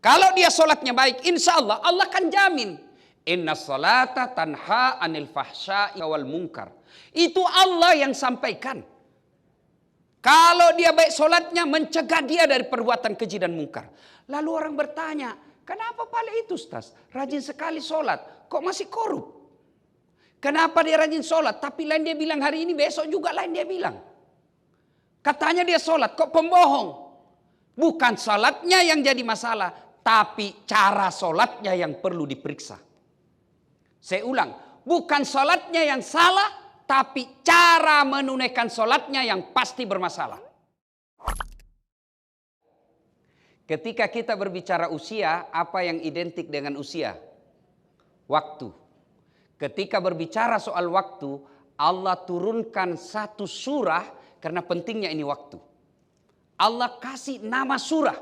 Kalau dia sholatnya baik, insya Allah, Allah akan jamin. Inna sholata tanha anil fahsya'i wal munkar. Itu Allah yang sampaikan. Kalau dia baik sholatnya, mencegah dia dari perbuatan keji dan mungkar. Lalu orang bertanya, kenapa paling itu Ustaz? Rajin sekali sholat, kok masih korup? Kenapa dia rajin sholat, tapi lain dia bilang hari ini, besok juga lain dia bilang. Katanya dia sholat, kok pembohong? Bukan sholatnya yang jadi masalah, tapi cara sholatnya yang perlu diperiksa. Saya ulang, bukan sholatnya yang salah, tapi cara menunaikan sholatnya yang pasti bermasalah. Ketika kita berbicara usia, apa yang identik dengan usia? Waktu. Ketika berbicara soal waktu, Allah turunkan satu surah karena pentingnya ini waktu. Allah kasih nama surah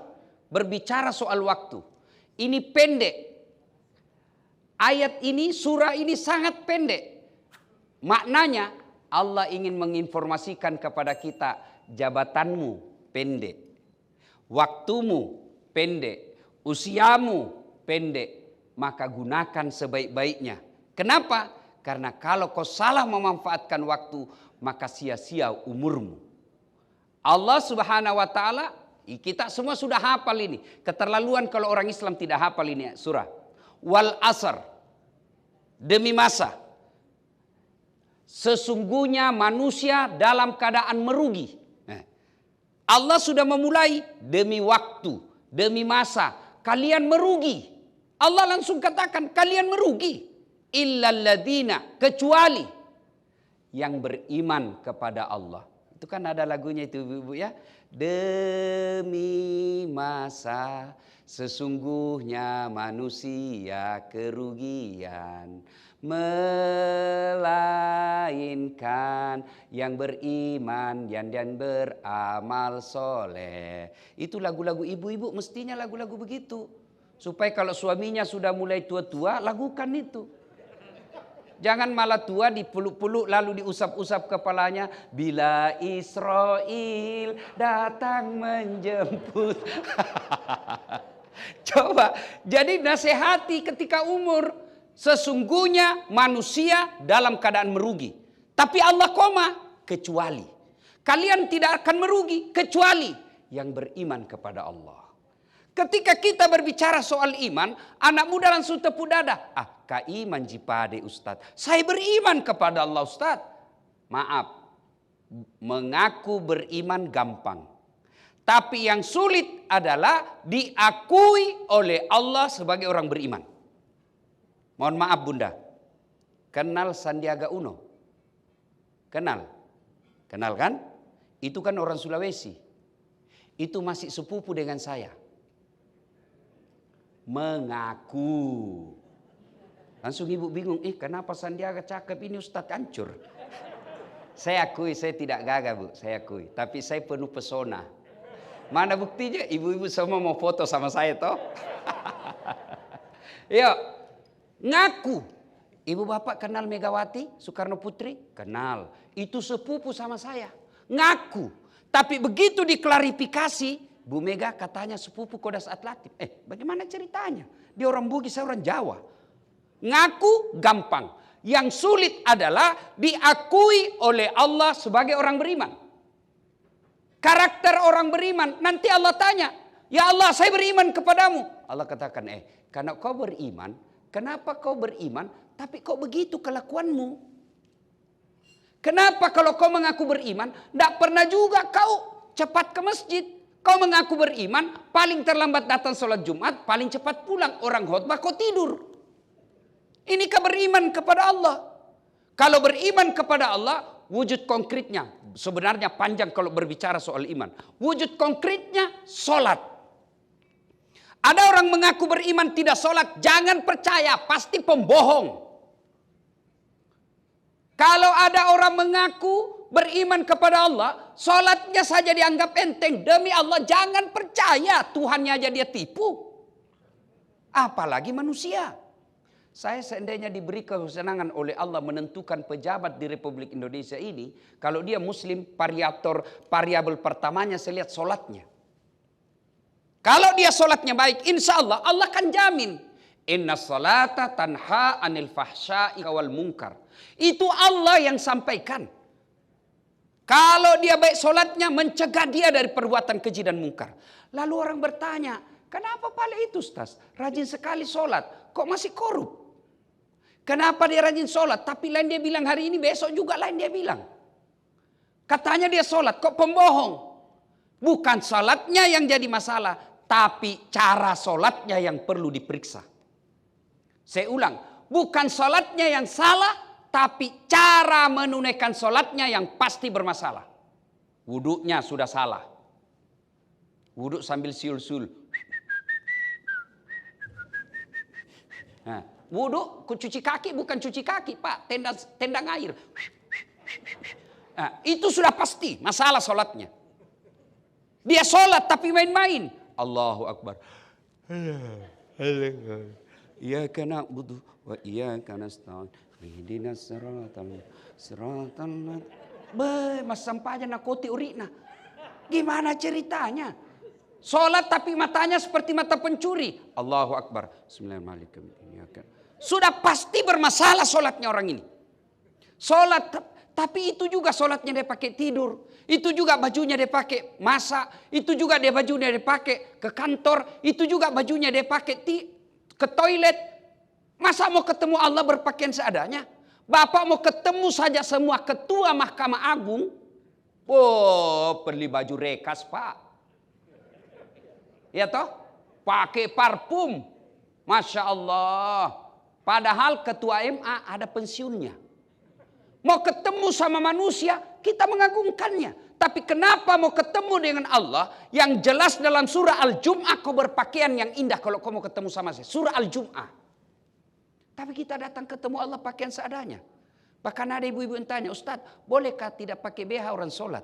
berbicara soal waktu. Ini pendek. Ayat ini, surah ini sangat pendek. Maknanya Allah ingin menginformasikan kepada kita, jabatanmu pendek, waktumu pendek, usiamu pendek, maka gunakan sebaik-baiknya. Kenapa? Karena kalau kau salah memanfaatkan waktu, maka sia-sia umurmu. Allah Subhanahu wa taala, kita semua sudah hafal ini. Keterlaluan kalau orang Islam tidak hafal ini surah. Wal asr, demi masa. Sesungguhnya manusia dalam keadaan merugi. Allah sudah memulai demi waktu, demi masa. Kalian merugi. Allah langsung katakan kalian merugi. Illalladzina, kecuali yang beriman kepada Allah. Itu kan ada lagunya itu ibu-ibu ya. Demi masa sesungguhnya manusia kerugian, melainkan yang beriman dan beramal soleh. Itu lagu-lagu ibu-ibu, mestinya lagu-lagu begitu. Supaya kalau suaminya sudah mulai tua-tua, lakukan itu. Jangan malah tua dipeluk-peluk lalu diusap-usap kepalanya. Bila Israel datang menjemput. Coba, jadi nasihati ketika umur. Sesungguhnya manusia dalam keadaan merugi. Tapi Allah koma, kecuali. Kalian tidak akan merugi, kecuali yang beriman kepada Allah. Ketika kita berbicara soal iman, anak muda langsung tepuk dada. Iman jipade Ustaz. Saya beriman kepada Allah Ustaz. Maaf, mengaku beriman gampang. Tapi yang sulit adalah diakui oleh Allah sebagai orang beriman. Mohon maaf Bunda, kenal Sandiaga Uno? Kenal? Kenal kan? Itu kan orang Sulawesi. Itu masih sepupu dengan saya. Mengaku. Langsung ibu bingung, kenapa Sandiaga cakep ini Ustadz hancur. Saya akui, saya tidak gagah Bu, saya akui. Tapi saya penuh pesona. Mana buktinya? Ibu-ibu semua mau foto sama saya toh. Yuk, ngaku. Ibu bapak kenal Megawati Soekarno Putri? Kenal. Itu sepupu sama saya. Ngaku. Tapi begitu diklarifikasi, Bu Mega katanya sepupu Kodas Atlatif. Bagaimana ceritanya? Dia orang Bugis, saya orang Jawa. Ngaku gampang. Yang sulit adalah diakui oleh Allah sebagai orang beriman. Karakter orang beriman. Nanti Allah tanya, ya Allah saya beriman kepadamu. Allah katakan, karena kau beriman, kenapa kau beriman tapi kok begitu kelakuanmu? Kenapa kalau kau mengaku beriman, tidak pernah juga kau cepat ke masjid? Kau mengaku beriman, paling terlambat datang sholat Jumat, paling cepat pulang. Orang khutbah kau tidur. Ini beriman kepada Allah. Kalau beriman kepada Allah, wujud konkretnya. Sebenarnya panjang kalau berbicara soal iman. Wujud konkretnya sholat. Ada orang mengaku beriman tidak sholat, jangan percaya, pasti pembohong. Kalau ada orang mengaku beriman kepada Allah, sholatnya saja dianggap enteng. Demi Allah jangan percaya, Tuhannya aja dia tipu. Apalagi manusia. Saya seandainya diberi kesenangan oleh Allah menentukan pejabat di Republik Indonesia ini. Kalau dia muslim, variabel pertamanya saya lihat sholatnya. Kalau dia sholatnya baik, insya Allah Allah akan jamin. Inna salata tanha anil fahsya'i wal munkar. Itu Allah yang sampaikan. Kalau dia baik sholatnya, mencegah dia dari perbuatan keji dan mungkar. Lalu orang bertanya, kenapa Pale itu Ustaz? Rajin sekali sholat, kok masih korup? Kenapa dia rajin sholat? Tapi lain dia bilang hari ini, besok juga lain dia bilang. Katanya dia sholat, kok pembohong? Bukan sholatnya yang jadi masalah, tapi cara sholatnya yang perlu diperiksa. Saya ulang, bukan sholatnya yang salah, tapi cara menunaikan sholatnya yang pasti bermasalah. Wuduknya sudah salah. Wuduk sambil siul-siul. Nah, wuduk cuci kaki bukan cuci kaki Pak, tendang air. Nah, itu sudah pasti masalah sholatnya. Dia sholat tapi main-main. Allahu Akbar. Iyyaka na'budu wa iyyaka nasta'in. Ihdinas siratal mas sampainya nakoti urina. Gimana ceritanya? Sholat tapi matanya seperti mata pencuri. Allahu Akbar. Bismillahirrahmanirrahim. Sudah pasti bermasalah sholatnya orang ini. Sholat tapi itu juga sholatnya dia pakai tidur. Itu juga bajunya dia pakai masak. Itu juga dia bajunya dia pakai ke kantor. Itu juga bajunya dia pakai ke toilet. Masa mau ketemu Allah berpakaian seadanya? Bapak mau ketemu saja semua ketua Mahkamah Agung. Oh, beli baju rekas Pak. Ya toh? Pakai parfum. Masya Allah. Padahal ketua MA ada pensiunnya. Mau ketemu sama manusia, kita mengagungkannya. Tapi kenapa mau ketemu dengan Allah? Yang jelas dalam surah Al-Jum'ah kau berpakaian yang indah kalau kau mau ketemu sama saya. Surah Al-Jum'ah. Tapi kita datang ketemu Allah pakaian seadanya. Bahkan ada ibu-ibu yang tanya, Ustaz, bolehkah tidak pakai BH orang sholat?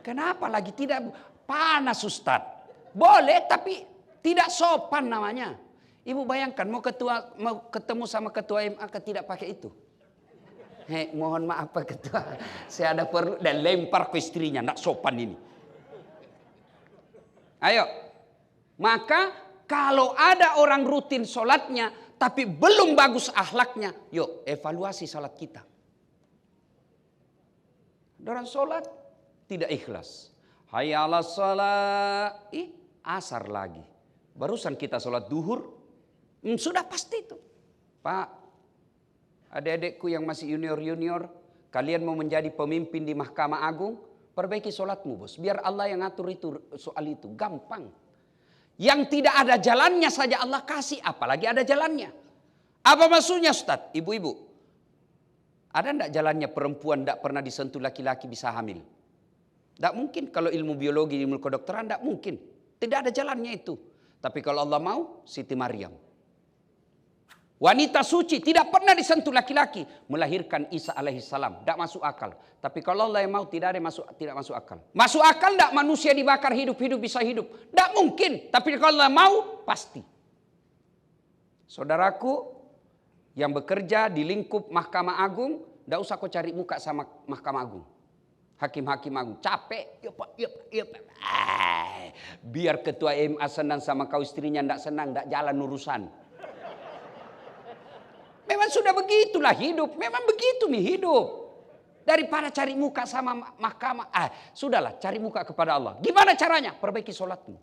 Kenapa lagi tidak panas Ustaz? Boleh tapi tidak sopan namanya. Ibu bayangkan mau ketemu sama ketua MA tidak pakai itu. Mohon maaf Pak Ketua, saya ada perlu dan lempar ke istrinya, nak sopan ini. Ayo, maka kalau ada orang rutin sholatnya, tapi belum bagus akhlaknya, yuk evaluasi sholat kita. Orang sholat tidak ikhlas. Hayya 'alas shalah, asar lagi. Barusan kita sholat duhur, sudah pasti itu. Pak, adik-adikku yang masih junior-junior, kalian mau menjadi pemimpin di Mahkamah Agung, perbaiki sholatmu bos. Biar Allah yang ngatur itu soal itu, gampang. Yang tidak ada jalannya saja Allah kasih, apalagi ada jalannya. Apa maksudnya Ustaz? Ibu-ibu, ada enggak jalannya perempuan tidak pernah disentuh laki-laki bisa hamil? Tidak mungkin kalau ilmu biologi, ilmu kedokteran tidak mungkin. Tidak ada jalannya itu. Tapi kalau Allah mau, Siti Maryam. Wanita suci tidak pernah disentuh laki-laki, melahirkan Isa alaihissalam, tidak masuk akal. Tapi kalau Allah yang mau tidak masuk akal. Masuk akal tidak manusia dibakar hidup-hidup bisa hidup, tidak mungkin. Tapi kalau Allah mau pasti. Saudaraku yang bekerja di lingkup Mahkamah Agung, tidak usah kau cari muka sama Mahkamah Agung. Hakim-hakim agung capek, biar ketua MA senang sama kau istrinya tidak senang, tidak jalan urusan. Memang sudah begitulah hidup. Memang begitu nih hidup. Daripada cari muka sama mahkamah. Sudahlah cari muka kepada Allah. Gimana caranya? Perbaiki sholatmu.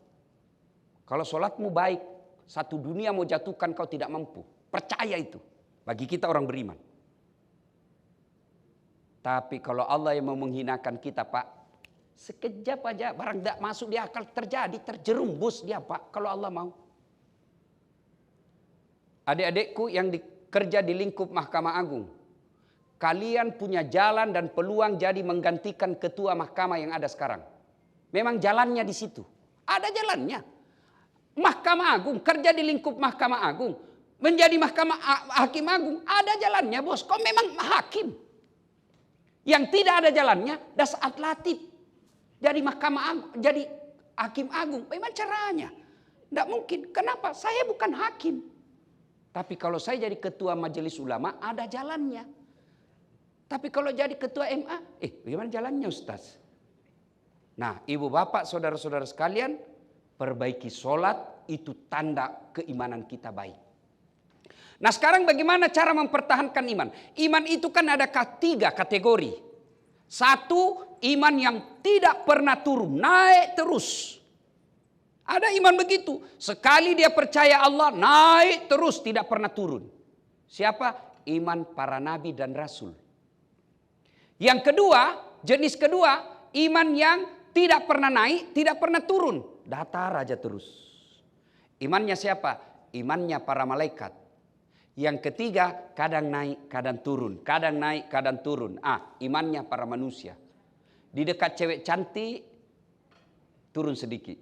Kalau sholatmu baik. Satu dunia mau jatuhkan kau tidak mampu. Percaya itu. Bagi kita orang beriman. Tapi kalau Allah yang mau menghinakan kita Pak. Sekejap aja barang tidak masuk di akal terjadi. Terjerumus dia Pak. Kalau Allah mau. Adik-adikku yang kerja di lingkup Mahkamah Agung. Kalian punya jalan dan peluang jadi menggantikan ketua mahkamah yang ada sekarang. Memang jalannya di situ. Ada jalannya. Mahkamah Agung, kerja di lingkup Mahkamah Agung. Menjadi hakim agung, ada jalannya bos. Kau memang hakim. Yang tidak ada jalannya, Das'at Latif. Jadi Mahkamah Agung, jadi hakim agung. Memang caranya. Tidak mungkin. Kenapa? Saya bukan hakim. Tapi kalau saya jadi ketua majelis ulama, ada jalannya. Tapi kalau jadi ketua MA, bagaimana jalannya Ustaz? Nah, ibu bapak, saudara-saudara sekalian, perbaiki sholat, itu tanda keimanan kita baik. Nah sekarang bagaimana cara mempertahankan iman? Iman itu kan ada 3 kategori. Satu, iman yang tidak pernah turun, naik terus. Ada iman begitu, sekali dia percaya Allah, naik terus, tidak pernah turun. Siapa? Iman para nabi dan rasul. Yang kedua, jenis kedua, iman yang tidak pernah naik, tidak pernah turun, datar aja terus. Imannya siapa? Imannya para malaikat. Yang ketiga, kadang naik, kadang turun, kadang naik, kadang turun. Imannya para manusia. Di dekat cewek cantik, turun sedikit.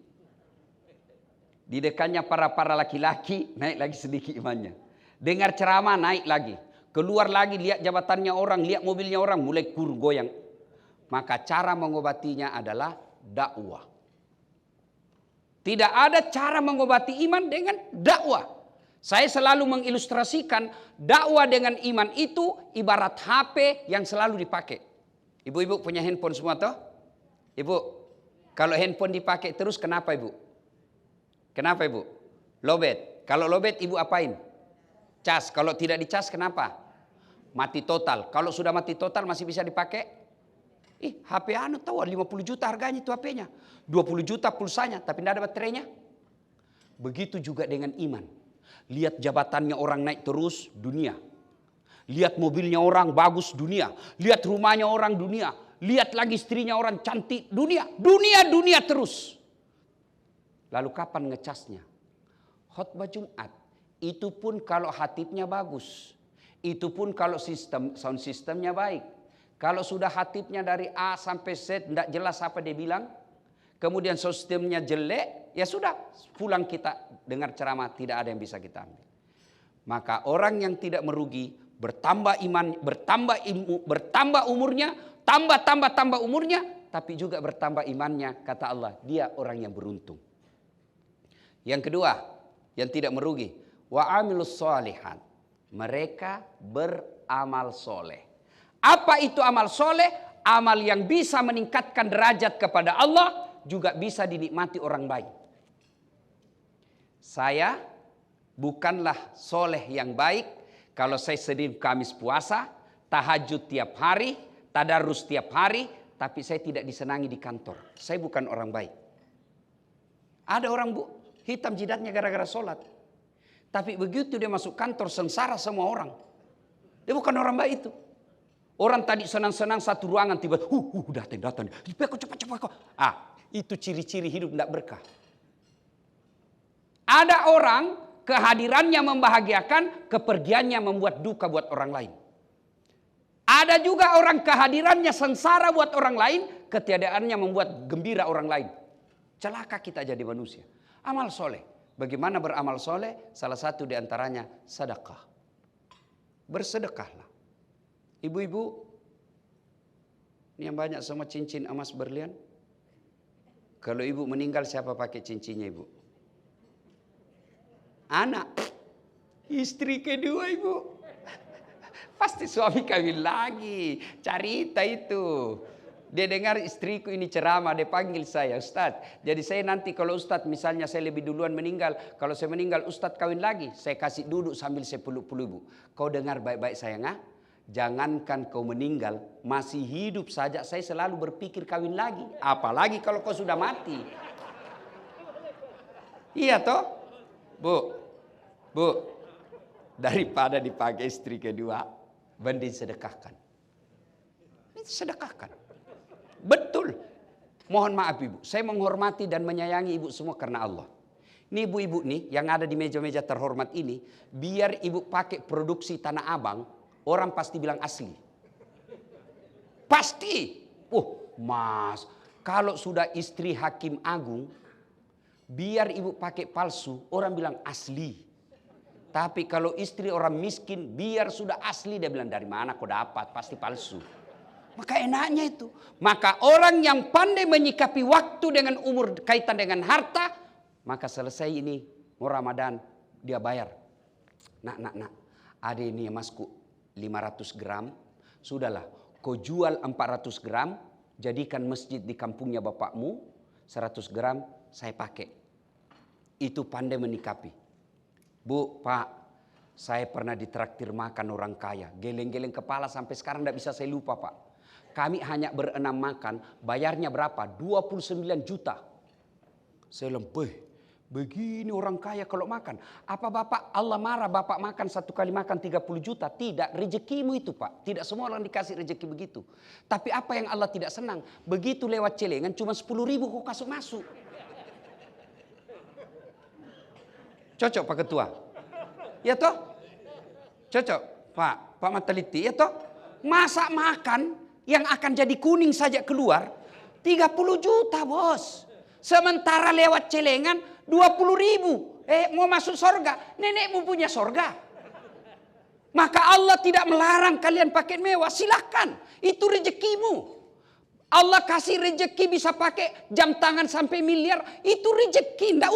Di dekatnya para laki-laki, naik lagi sedikit imannya. Dengar ceramah, naik lagi. Keluar lagi, lihat jabatannya orang, lihat mobilnya orang, mulai goyang. Maka cara mengobatinya adalah dakwah. Tidak ada cara mengobati iman dengan dakwah. Saya selalu mengilustrasikan dakwah dengan iman itu ibarat HP yang selalu dipakai. Ibu-ibu punya handphone semua toh? Ibu, kalau handphone dipakai terus kenapa ibu? Kenapa ibu? Lowbat. Kalau lowbat ibu apain? Cas. Kalau tidak dicas kenapa? Mati total. Kalau sudah mati total masih bisa dipakai? HP tahu 50 juta harganya itu HP-nya. 20 juta pulsanya tapi tidak ada baterainya. Begitu juga dengan iman. Lihat jabatannya orang naik terus, dunia. Lihat mobilnya orang bagus, dunia. Lihat rumahnya orang, dunia. Lihat lagi istrinya orang cantik, dunia. Dunia terus. Lalu kapan ngecasnya? Khotbah Jumat. Itu pun kalau hatibnya bagus. Itu pun kalau sound systemnya baik. Kalau sudah hatibnya dari A sampai Z tidak jelas apa dia bilang. Kemudian sound systemnya jelek. Ya sudah pulang kita dengar ceramah. Tidak ada yang bisa kita ambil. Maka orang yang tidak merugi. Bertambah iman, bertambah umurnya. Tambah umurnya. Tapi juga bertambah imannya. Kata Allah, dia orang yang beruntung. Yang kedua, yang tidak merugi, wa amilus sholihat. Mereka beramal soleh. Apa itu amal soleh? Amal yang bisa meningkatkan derajat kepada Allah, juga bisa dinikmati orang baik. Saya bukanlah soleh yang baik kalau saya Senin Kamis puasa, tahajud tiap hari, tadarus tiap hari, tapi saya tidak disenangi di kantor. Saya bukan orang baik. Ada orang hitam jidatnya gara-gara sholat. Tapi begitu dia masuk kantor sengsara semua orang. Dia bukan orang baik itu. Orang tadi senang-senang satu ruangan tiba-tiba datang. Cepat. Itu ciri-ciri hidup tidak berkah. Ada orang kehadirannya membahagiakan, kepergiannya membuat duka buat orang lain. Ada juga orang kehadirannya sengsara buat orang lain, ketiadaannya membuat gembira orang lain. Celaka kita jadi manusia. Amal soleh. Bagaimana beramal soleh? Salah satu diantaranya sedekah. Bersedekahlah. Ibu-ibu, ini yang banyak sama cincin emas berlian. Kalau ibu meninggal siapa pakai cincinnya ibu? Anak. Istri kedua ibu. Pasti suami kawin lagi. Cerita itu. Dia dengar istriku ini ceramah, dia panggil saya, Ustadz. Jadi saya nanti kalau Ustadz misalnya saya lebih duluan meninggal. Kalau saya meninggal Ustadz kawin lagi. Saya kasih duduk sambil saya peluk ibu. Kau dengar baik-baik sayang. Jangankan kau meninggal, masih hidup saja saya selalu berpikir kawin lagi. Apalagi kalau kau sudah mati. Iya toh? Bu. Daripada dipakai istri kedua, mending sedekahkan. Sedekahkan. Betul. Mohon maaf ibu, saya menghormati dan menyayangi ibu semua karena Allah. Ini ibu-ibu nih yang ada di meja-meja terhormat ini, biar ibu pakai produksi Tanah Abang, orang pasti bilang asli. Pasti. Mas, kalau sudah istri Hakim Agung, biar ibu pakai palsu, orang bilang asli. Tapi kalau istri orang miskin, biar sudah asli, dia bilang dari mana kau dapat, pasti palsu. Maka enaknya itu. Maka orang yang pandai menyikapi waktu dengan umur kaitan dengan harta, maka selesai ini mau Ramadan dia bayar. Nak. Ada ini emasku 500 gram. Sudahlah, kau jual 400 gram, jadikan masjid di kampungnya bapakmu, 100 gram saya pakai. Itu pandai menikapi. Bu, Pak, saya pernah ditraktir makan orang kaya. Geleng-geleng kepala sampai sekarang tidak bisa saya lupa, Pak. Kami hanya berenam makan, bayarnya berapa? 29 juta. Saya bilang, begini orang kaya kalau makan. Apa Bapak, Allah marah Bapak makan satu kali makan 30 juta? Tidak, rezekimu itu Pak. Tidak semua orang dikasih rezeki begitu. Tapi apa yang Allah tidak senang? Begitu lewat celengan cuma 10 ribu kok masuk. Cocok Pak Ketua? Ya toh? Cocok Pak Mataliti, ya toh? Masa makan yang akan jadi kuning saja keluar 30 juta bos. Sementara lewat celengan 20 ribu. Mau masuk sorga. Nenekmu punya sorga. Maka Allah tidak melarang kalian pakai mewah. Silakan. Itu rezekimu. Allah kasih rezeki bisa pakai jam tangan sampai miliar. Itu rezeki. Nggak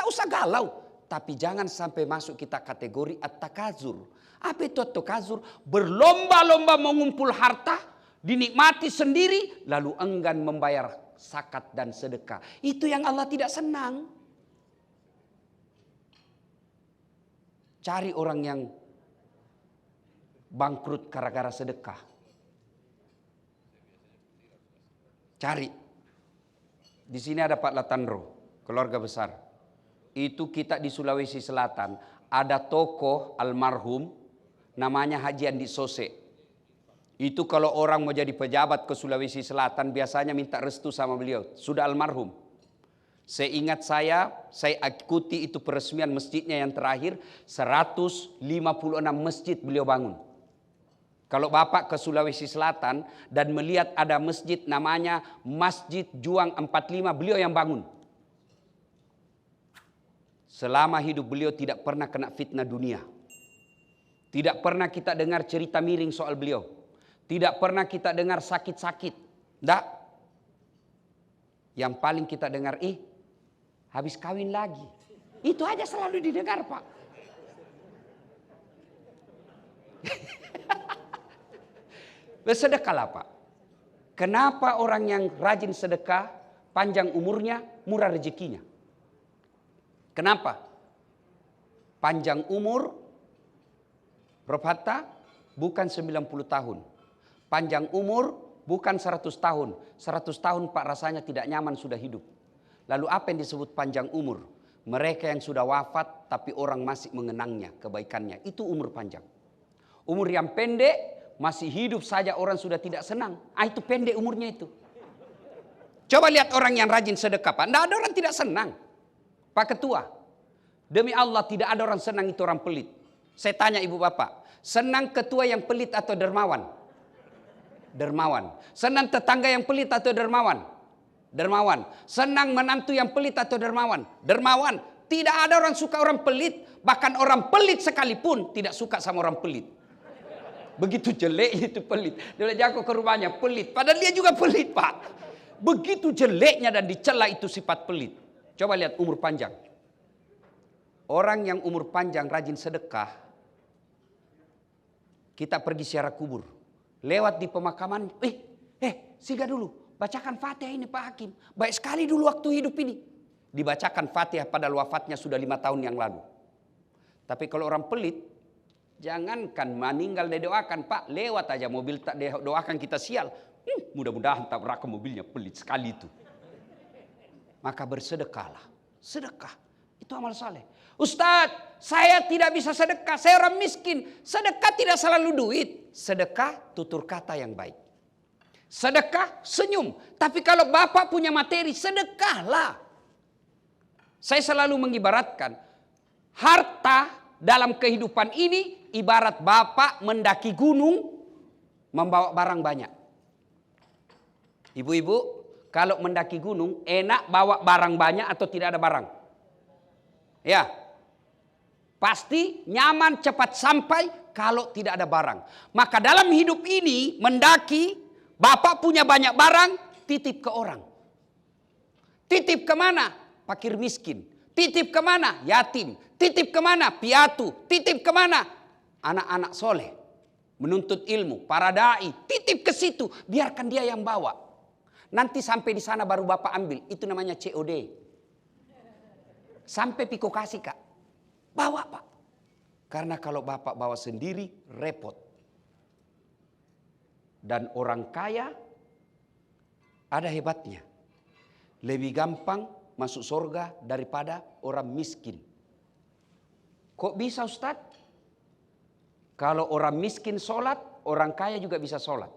usah galau. Tapi jangan sampai masuk kita kategori at-takazur. Apa itu at-takazur? Berlomba-lomba mengumpul harta. Dinikmati sendiri. Lalu enggan membayar zakat dan sedekah. Itu yang Allah tidak senang. Cari orang yang bangkrut gara-gara sedekah. Cari. Di sini ada Pak Latandro, keluarga besar. Itu kita di Sulawesi Selatan ada tokoh almarhum namanya Haji Andi Sose. Itu kalau orang mau jadi pejabat ke Sulawesi Selatan biasanya minta restu sama beliau. Sudah almarhum. Seingat saya ikuti itu peresmian masjidnya yang terakhir. 156 masjid beliau bangun. Kalau Bapak ke Sulawesi Selatan dan melihat ada masjid namanya Masjid Juang 45, beliau yang bangun. Selama hidup beliau tidak pernah kena fitnah dunia. Tidak pernah kita dengar cerita miring soal beliau. Tidak pernah kita dengar sakit-sakit. Tidak. Yang paling kita dengar, habis kawin lagi. Itu aja selalu didengar Pak. Bersedekahlah Pak. Kenapa orang yang rajin sedekah, panjang umurnya, murah rezekinya? Kenapa? Panjang umur, Prof Hatta, bukan 90 tahun. Panjang umur, bukan 100 tahun. 100 tahun Pak rasanya tidak nyaman sudah hidup. Lalu apa yang disebut panjang umur? Mereka yang sudah wafat tapi orang masih mengenangnya, kebaikannya. Itu umur panjang. Umur yang pendek, masih hidup saja orang sudah tidak senang. Itu pendek umurnya itu. Coba lihat orang yang rajin sedekah Pak. Tidak ada orang tidak senang. Pak Ketua, demi Allah tidak ada orang senang itu orang pelit. Saya tanya ibu bapak, senang ketua yang pelit atau dermawan? Dermawan. Senang tetangga yang pelit atau dermawan? Dermawan. Senang menantu yang pelit atau dermawan? Dermawan. Tidak ada orang suka orang pelit. Bahkan orang pelit sekalipun tidak suka sama orang pelit. Begitu jelek itu pelit. Dia jago ke rumahnya pelit. Padahal dia juga pelit Pak. Begitu jeleknya dan dicela itu sifat pelit. Coba lihat umur panjang. Orang yang umur panjang rajin sedekah. Kita pergi ziarah kubur. Lewat di pemakaman. Singgah dulu. Bacakan Fatihah ini Pak Hakim. Baik sekali dulu waktu hidup ini. Dibacakan Fatihah pada wafatnya sudah 5 tahun yang lalu. Tapi kalau orang pelit. Jangankan meninggal didoakan Pak. Lewat aja mobil tak doakan kita sial. Mudah-mudahan tabrak mobilnya pelit sekali itu. Maka bersedekahlah. Sedekah. Itu amal saleh. Ustadz, saya tidak bisa sedekah. Saya orang miskin. Sedekah tidak selalu duit. Sedekah tutur kata yang baik. Sedekah senyum. Tapi kalau Bapak punya materi, sedekahlah. Saya selalu mengibaratkan. Harta dalam kehidupan ini ibarat Bapak mendaki gunung. Membawa barang banyak. Ibu-ibu. Kalau mendaki gunung, enak bawa barang banyak atau tidak ada barang? Ya. Pasti nyaman cepat sampai kalau tidak ada barang. Maka dalam hidup ini mendaki, Bapak punya banyak barang, titip ke orang. Titip kemana? Fakir miskin. Titip kemana? Yatim. Titip kemana? Piatu. Titip kemana? Anak-anak soleh. Menuntut ilmu. Para dai. Titip ke situ. Biarkan dia yang bawa. Nanti sampai di sana baru Bapak ambil. Itu namanya COD. Sampai piko kasih Kak. Bawa Pak. Karena kalau Bapak bawa sendiri repot. Dan orang kaya ada hebatnya. Lebih gampang masuk surga daripada orang miskin. Kok bisa Ustadz? Kalau orang miskin sholat, orang kaya juga bisa sholat.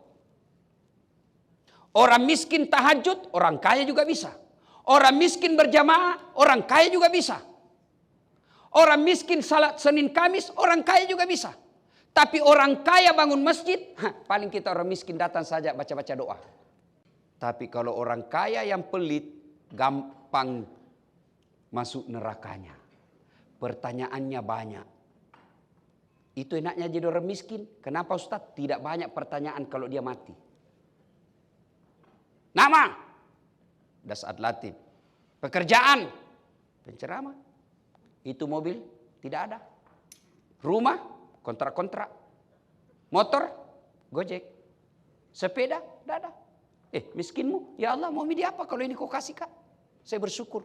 Orang miskin tahajud, orang kaya juga bisa. Orang miskin berjamaah, orang kaya juga bisa. Orang miskin salat Senin Kamis, orang kaya juga bisa. Tapi orang kaya bangun masjid, paling kita orang miskin datang saja baca-baca doa. Tapi kalau orang kaya yang pelit, gampang masuk nerakanya. Pertanyaannya banyak. Itu enaknya jadi orang miskin. Kenapa Ustadz? Tidak banyak pertanyaan kalau dia mati. Nama, das atlatif. Pekerjaan, penceramah. Itu mobil, tidak ada. Rumah, kontrak-kontrak. Motor, Gojek. Sepeda, tidak ada. Miskinmu, ya Allah mau milih apa kalau ini kau kasih Kak? Saya bersyukur.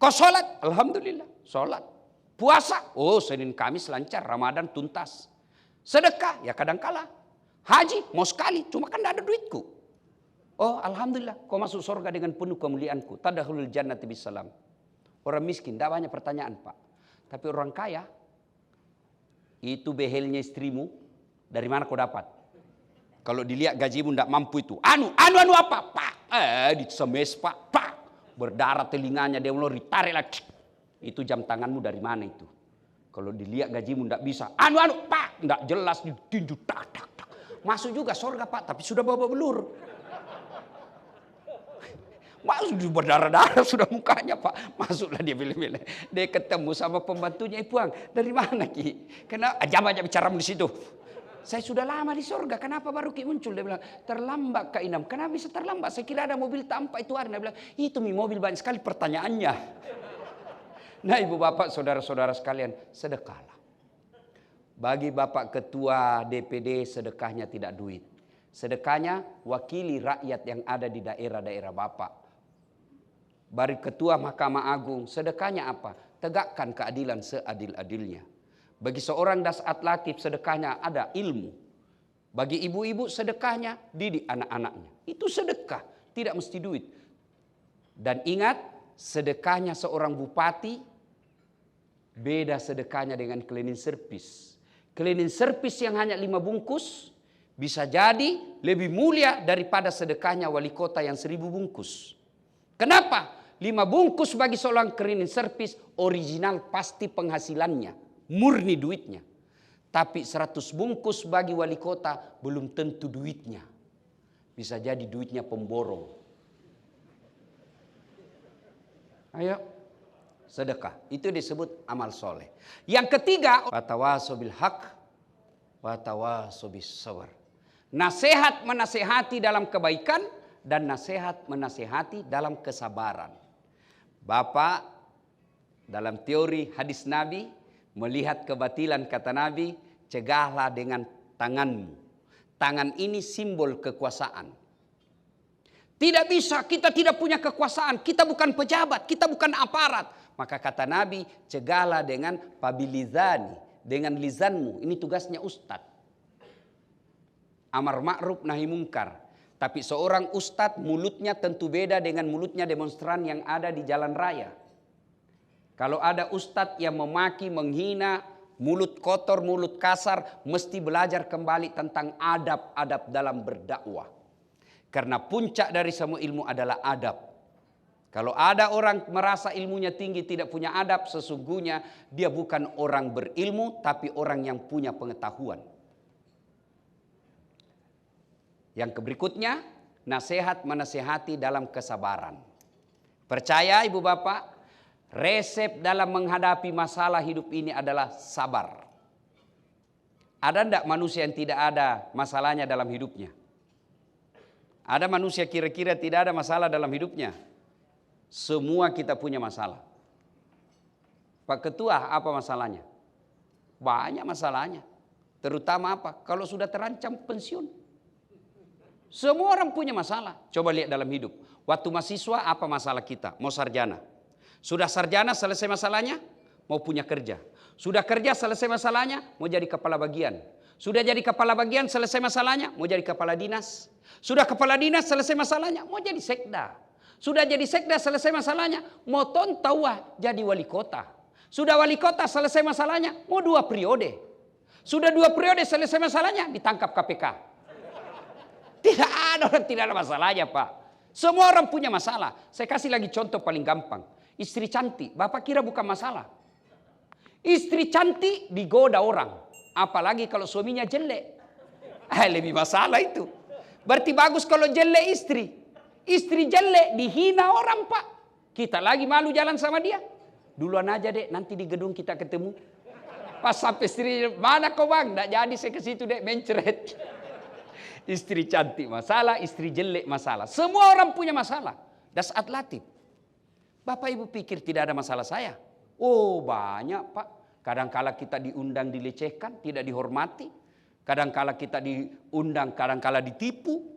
Kau sholat, alhamdulillah, sholat. Puasa, Senin Kamis lancar, Ramadan tuntas. Sedekah, ya kadang kala. Haji, mau sekali, cuma kan tidak ada duitku. Alhamdulillah, kau masuk surga dengan penuh kemuliaanku. Tadkhulul jannati bisalam. Orang miskin, tidak banyak pertanyaan Pak. Tapi orang kaya, itu behelnya istrimu, dari mana kau dapat? Kalau dilihat gajimu tidak mampu itu. Anu apa Pak? Disemes Pak. Berdarah telinganya, dia mulai ditarik lagi. Itu jam tanganmu dari mana itu? Kalau dilihat gajimu tidak bisa. Pak, tidak jelas ditinju. Tak. Masuk juga surga Pak, tapi sudah bawa belur. Masuk berdarah-darah sudah mukanya Pak. Masuklah dia pilih-pilih. Dia ketemu sama pembantunya, Puang. Dari mana Ki? Kenapa? Aja bicaramu di situ. Saya sudah lama di surga, kenapa baru Ki muncul? Dia bilang, terlambat Kak Inam. Kenapa bisa terlambat? Saya kira ada mobil tanpa itu hari. Dia bilang, itu mobil banyak sekali pertanyaannya. Nah ibu bapak saudara-saudara sekalian, sedekahlah. Bagi bapak ketua DPD sedekahnya tidak duit. Sedekahnya wakili rakyat yang ada di daerah-daerah bapak. Bagi ketua Mahkamah Agung sedekahnya apa? Tegakkan keadilan seadil-adilnya. Bagi seorang dasat latif sedekahnya ada ilmu. Bagi ibu-ibu sedekahnya didik anak-anaknya. Itu sedekah, tidak mesti duit. Dan ingat, sedekahnya seorang bupati beda sedekahnya dengan cleaning service. Cleaning service yang hanya 5 bungkus bisa jadi lebih mulia daripada sedekahnya wali kota yang 1000 bungkus. Kenapa? 5 bungkus bagi seorang cleaning service original pasti penghasilannya, murni duitnya. Tapi 100 bungkus bagi wali kota belum tentu duitnya. Bisa jadi duitnya pemborong. Ayo. Sedekah, itu disebut amal soleh. Yang ketiga, watawaso bil haq, watawaso bis sabar. Nasihat menasehati dalam kebaikan dan nasihat menasehati dalam kesabaran. Bapak dalam teori hadis Nabi melihat kebatilan kata Nabi, cegahlah dengan tanganmu. Tangan ini simbol kekuasaan. Tidak bisa, kita tidak punya kekuasaan, kita bukan pejabat, kita bukan aparat. Maka kata Nabi, cegahlah dengan pabilizani, dengan lisanmu. Ini tugasnya ustadz. Amar ma'ruf nahi mungkar. Tapi seorang ustadz mulutnya tentu beda dengan mulutnya demonstran yang ada di jalan raya. Kalau ada ustadz yang memaki, menghina, mulut kotor, mulut kasar, mesti belajar kembali tentang adab-adab dalam berdakwah. Karena puncak dari semua ilmu adalah adab. Kalau ada orang merasa ilmunya tinggi tidak punya adab, sesungguhnya dia bukan orang berilmu tapi orang yang punya pengetahuan. Yang berikutnya, nasihat menasehati dalam kesabaran. Percaya ibu bapak, resep dalam menghadapi masalah hidup ini adalah sabar. Ada enggak manusia yang tidak ada masalahnya dalam hidupnya? Ada manusia kira-kira tidak ada masalah dalam hidupnya? Semua kita punya masalah. Pak Ketua, apa masalahnya? Banyak masalahnya. Terutama apa? Kalau sudah terancam pensiun. Semua orang punya masalah. Coba lihat dalam hidup. Waktu mahasiswa apa masalah kita? Mau sarjana. Sudah sarjana selesai masalahnya, mau punya kerja. Sudah kerja selesai masalahnya, mau jadi kepala bagian. Sudah jadi kepala bagian selesai masalahnya, mau jadi kepala dinas. Sudah kepala dinas selesai masalahnya, mau jadi sekda. Sudah jadi sekda selesai masalahnya, mau tontawa jadi wali kota. Sudah wali kota selesai masalahnya, mau 2 periode. Sudah 2 periode selesai masalahnya, ditangkap KPK. Tidak ada orang tidak ada masalahnya, Pak. Semua orang punya masalah. Saya kasih lagi contoh paling gampang. Istri cantik, Bapak kira bukan masalah. Istri cantik digoda orang. Apalagi kalau suaminya jelek. Lebih masalah itu. Berarti bagus kalau jelek istri. Istri jelek dihina orang, Pak. Kita lagi malu jalan sama dia. Duluan aja dek, nanti di gedung kita ketemu. Pas sampai istri, mana kau bang? Nggak jadi saya ke situ dek, mencret. Istri cantik masalah, istri jelek masalah. Semua orang punya masalah. Das atlatif. Bapak ibu pikir tidak ada masalah saya? Oh banyak Pak. Kadangkala kita diundang dilecehkan, tidak dihormati. Kadangkala kita diundang, kadangkala ditipu.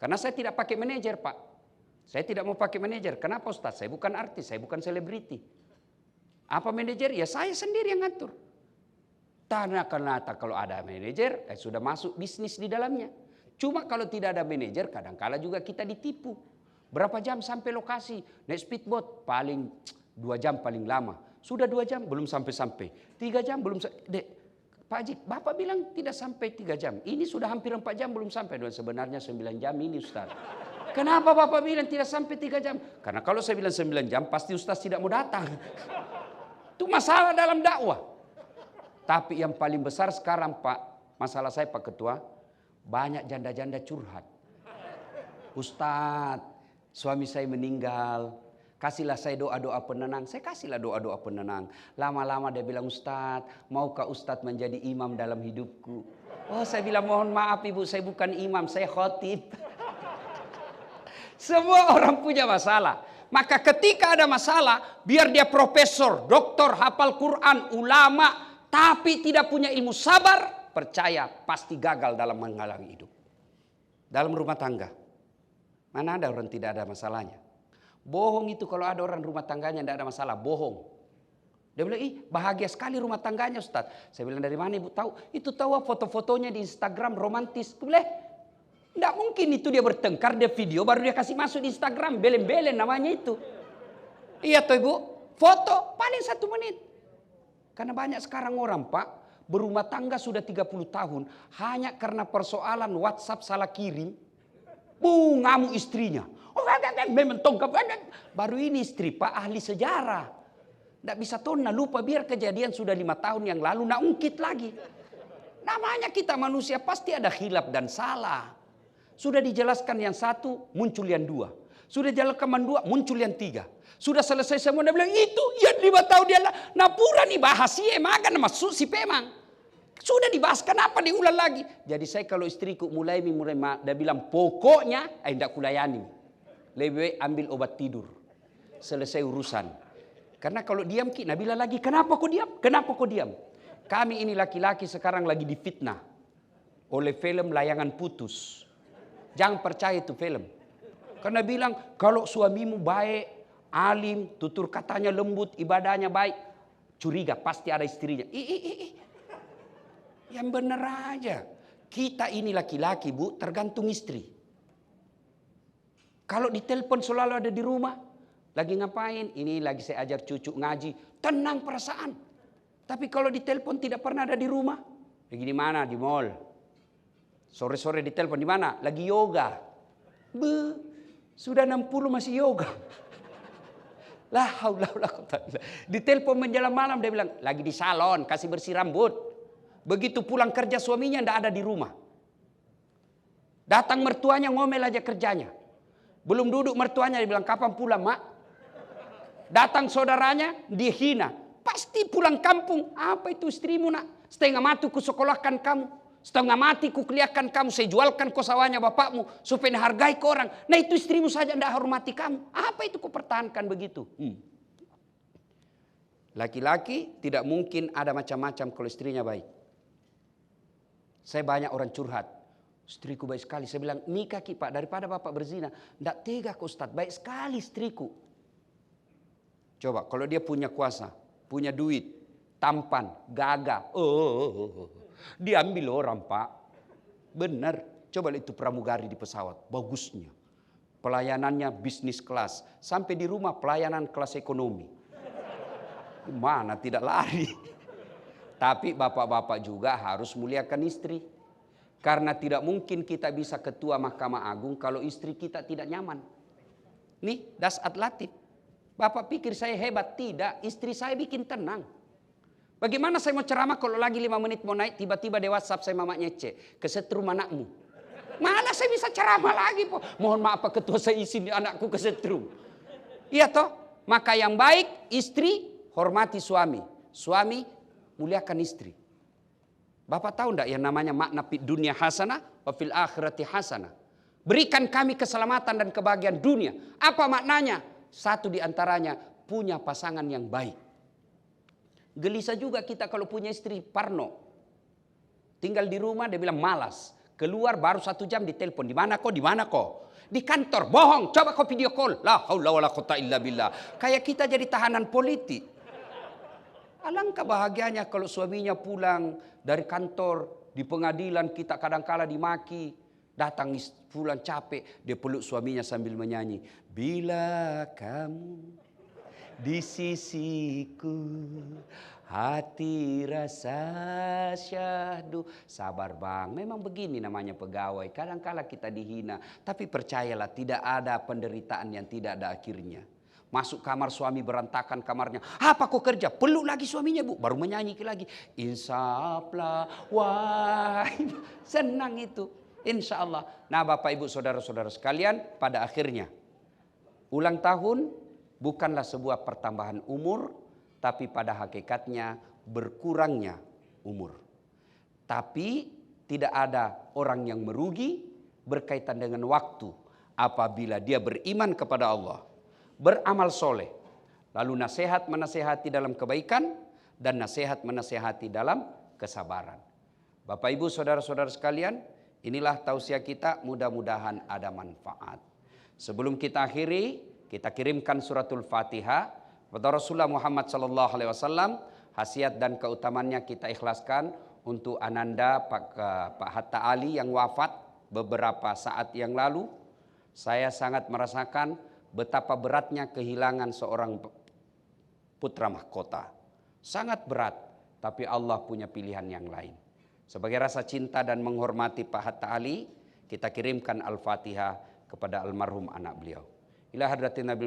Karena saya tidak pakai manajer Pak. Saya tidak mau pakai manajer. Kenapa Ustaz? Saya bukan artis, saya bukan selebriti. Apa manajer? Ya saya sendiri yang ngatur. Karena kalau ada manajer, sudah masuk bisnis di dalamnya. Cuma kalau tidak ada manajer, kadangkala juga kita ditipu. Berapa jam sampai lokasi? Naik speedboat, paling 2 jam paling lama. Sudah 2 jam, belum sampai-sampai. 3 jam, belum sampai. Dek, Pak Haji, Bapak bilang tidak sampai 3 jam. Ini sudah hampir 4 jam, belum sampai. Dan sebenarnya 9 jam ini Ustaz. Kenapa Bapak bilang tidak sampai 3 jam? Karena kalau saya bilang 9 jam, pasti Ustaz tidak mau datang. Itu masalah dalam dakwah. Tapi yang paling besar sekarang Pak, masalah saya Pak Ketua, banyak janda-janda curhat. Ustadz, suami saya meninggal, kasihlah saya doa-doa penenang. Saya kasihlah doa-doa penenang. Lama-lama dia bilang, Ustadz, maukah Ustadz menjadi imam dalam hidupku? Oh saya bilang, mohon maaf ibu, saya bukan imam, saya khotib. Semua orang punya masalah. Maka ketika ada masalah, biar dia profesor, doktor, hafal Quran, ulama, tapi tidak punya ilmu sabar, percaya pasti gagal dalam menghalangi hidup. Dalam rumah tangga, mana ada orang tidak ada masalahnya? Bohong itu kalau ada orang rumah tangganya tidak ada masalah, bohong. Dia bilang, bahagia sekali rumah tangganya Ustaz. Saya bilang, dari mana ibu tahu? Itu tahu foto-fotonya di Instagram romantis. Aku bilang, tidak mungkin itu dia bertengkar, dia video, baru dia kasih masuk di Instagram, belen-belen namanya itu. Iya toh ibu, foto paling 1 menit. Karena banyak sekarang orang Pak, berumah tangga sudah 30 tahun, hanya karena persoalan WhatsApp salah kirim, ngamuk istrinya. Oh memang tongkap, baru ini istri Pak ahli sejarah. Tidak bisa tona, lupa biar kejadian sudah 5 tahun yang lalu, nak ungkit lagi. Namanya kita manusia pasti ada khilaf dan salah. Sudah dijelaskan yang 1, muncul yang 2. Sudah dijelaskan yang 2, muncul yang 3. Sudah selesai semua, dia bilang itu, ya 5 tahun dia lah. Napura nih bahas ya, makan sama susi pemang. Sudah dibahas, kenapa diulang lagi? Jadi saya kalau istriku mulai dia bilang pokoknya, tidak kulayani. Lebih ambil obat tidur. Selesai urusan. Karena kalau diam, Nabila lagi, kenapa kau diam? Kenapa kau diam? Kami ini laki-laki sekarang lagi difitnah oleh film Layangan Putus. Jangan percaya itu film. Karena bilang kalau suamimu baik, alim, tutur katanya lembut, ibadahnya baik, curiga pasti ada istrinya. Yang benar aja. Kita ini laki-laki Bu, tergantung istri. Kalau ditelepon selalu ada di rumah, lagi ngapain? Ini lagi saya ajar cucu ngaji, tenang perasaan. Tapi kalau ditelepon tidak pernah ada di rumah, lagi di mana? Di mall. Sore-sore ditelepon di mana? Lagi yoga. Sudah 60 masih yoga. La haula wala quwata illa billah. Ditelepon menjelang malam dia bilang lagi di salon kasih bersih rambut. Begitu pulang kerja suaminya tidak ada di rumah. Datang mertuanya ngomel aja kerjanya. Belum duduk mertuanya dia bilang kapan pulang mak? Datang saudaranya dihina. Pasti pulang kampung. Apa itu istrimu nak? Setengah mati ku sekolahkan kamu. Setengah mati ku kuliahkan kamu. Saya jualkan kau sawahnya bapakmu. Supaya dihargai ke orang. Nah itu istrimu saja tidak hormati kamu. Apa itu ku pertahankan begitu? Laki-laki tidak mungkin ada macam-macam kalau istrinya baik. Saya banyak orang curhat. Istriku baik sekali. Saya bilang nikah Pak daripada bapak berzina. Tidak tega kok Ustaz. Baik sekali istriku. Coba kalau dia punya kuasa, punya duit, tampan, gagah. Diambil orang Pak. Benar. Coba itu pramugari di pesawat. Bagusnya. Pelayanannya bisnis kelas. Sampai di rumah pelayanan kelas ekonomi. Mana tidak lari. Tapi bapak-bapak juga harus muliakan istri. Karena tidak mungkin kita bisa ketua Mahkamah Agung kalau istri kita tidak nyaman. Nih, dasat latif. Bapak pikir saya hebat? Tidak, istri saya bikin tenang. Bagaimana saya mau ceramah kalau lagi 5 menit mau naik, tiba-tiba di WhatsApp saya mamanya cek, kesetrum anakmu. Mana saya bisa ceramah lagi? Mohon maaf Pak Ketua, saya izin anakku kesetrum. Iya toh? Maka yang baik, istri hormati suami. Suami muliakan istri. Bapak tahu enggak yang namanya makna dunia hasanah, wa fil akhirati hasanah. Berikan kami keselamatan dan kebahagiaan dunia. Apa maknanya? Satu di antaranya punya pasangan yang baik. Gelisah juga kita kalau punya istri parno. Tinggal di rumah dia bilang malas. Keluar baru 1 jam ditelepon. Di mana kok? Di mana kok? Di kantor. Bohong. Coba kau video call. La haula wala quwata illa billah. Kayak kita jadi tahanan politik. Alangkah bahagianya kalau suaminya pulang dari kantor. Di pengadilan kita kadang-kala dimaki. Datang pulang capek, dia peluk suaminya sambil menyanyi. Bila kamu di sisiku, hati rasa syahdu. Sabar bang, memang begini namanya pegawai. Kadang-kala kita dihina, tapi percayalah tidak ada penderitaan yang tidak ada akhirnya. Masuk kamar suami berantakan kamarnya. Apa kau kerja? Peluk lagi suaminya bu. Baru menyanyi lagi. Insaflah, wah senang itu. Insya Allah. Nah Bapak Ibu Saudara-saudara sekalian, pada akhirnya ulang tahun bukanlah sebuah pertambahan umur, tapi pada hakikatnya berkurangnya umur. Tapi tidak ada orang yang merugi berkaitan dengan waktu apabila dia beriman kepada Allah, beramal soleh, lalu nasihat menasehati dalam kebaikan dan nasihat menasehati dalam kesabaran. Bapak Ibu Saudara-saudara sekalian, inilah tausiah kita, mudah-mudahan ada manfaat. Sebelum kita akhiri, kita kirimkan suratul Fatihah kepada Rasulullah Muhammad SAW. Khasiat dan keutamannya kita ikhlaskan untuk Ananda Pak Hatta Ali yang wafat beberapa saat yang lalu. Saya sangat merasakan betapa beratnya kehilangan seorang putra mahkota. Sangat berat, tapi Allah punya pilihan yang lain. Sebagai rasa cinta dan menghormati Pak Hatta Ali, kita kirimkan Al-Fatihah kepada almarhum anak beliau. Ila hadratin Nabi